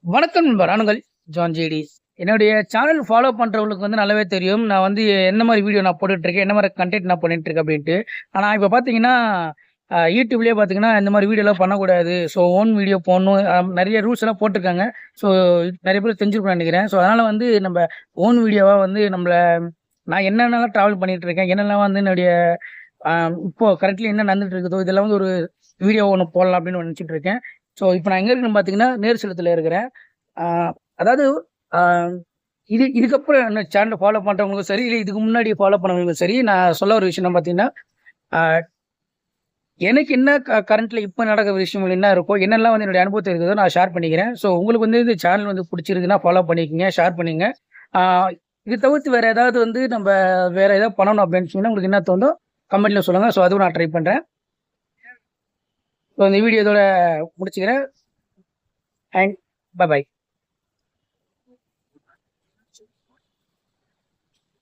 வணக்கம் நண்பர். நானுங்கள் ஜான் ஜேடிஸ். என்னுடைய சேனல் ஃபாலோ பண்றவங்களுக்கு வந்து நல்லாவே தெரியும். நான் வந்து என்ன மாரி வீடியோ நான் போட்டுட்ருக்கேன், என்ன மாரி கன்டென்ட் நான் பண்ணிட்டுருக்கேன் அப்டின்ட்டு. ஆனா இப்ப பார்த்தீங்கன்னா, YouTubeலயே பார்த்தீங்கன்னா, இந்த மாரி வீடியோலாம் பண்ணக்கூடாது. ஸோ ஓன் வீடியோ போடணும். நெறைய ரூல்ஸ் எல்லாம் போட்டுருக்காங்க. ஸோ நெறைய பேருக்கு தெரிஞ்சிருக்கும்னு நெனைக்கிறேன். ஸோ அதனால வந்து நம்ப ஓன் வீடியோவா வந்து நான் என்னென்னலாம் ட்ராவல் பண்ணிட்டுருக்கேன், என்னெல்லாம் வந்து என்னுடைய அ இப்போ கரண்ட்லி என்ன நடந்துட்டு இருக்குதோ, இதெல்லாம் வந்து ஒரு வீடியோ ஒண்ணு போடலாம் அப்டின்னு நெனச்சுட்டு இருக்கேன். ஸோ இப்ப நான் எங்க இருக்கேன்னு பார்த்தீங்கன்னா, நேர் சேலத்துல இருக்கிறேன். ஆ அதாவது ஆ இதுக்கப்புறம் என்ன சேனல ஃபாலோ பண்றவங்களுக்கும் சரி, இல்ல இதுக்கு முன்னாடி ஃபாலோ பண்ணவங்களுக்கும் சரி, நான் சொல்ல வர விஷயம் என்ன பார்த்தீங்கன்னா, ஆ எனக்கு என்ன கரண்ட்ல இப்ப நடக்கிற விஷயங்கள் என்ன இருக்கோ, என்னெல்லாம் வந்து என்னுடைய அனுபவத்துல இருக்குதோ நான் ஷேர் பண்ணிக்கிறேன். ஸோ உங்களுக்கு வந்து இந்த சேனல் வந்து புடிச்சிருக்குன்னா ஃபாலோ பண்ணிக்கங்க, ஷேர் பண்ணுங்க. ஆ இது தவிர்த்து வேற ஏதாவது வந்து வேற ஏதாவது பண்ணணும் அப்படின்னு சொன்னா உங்களுக்கு என்ன தோணுதோ கமெண்ட்ல சொல்லுங்க. ஸோ அதுவும் நான் ட்ரை பண்றேன். ஸோ இந்த வீடியோ இதோட முடிச்சுக்கிறேன். And by.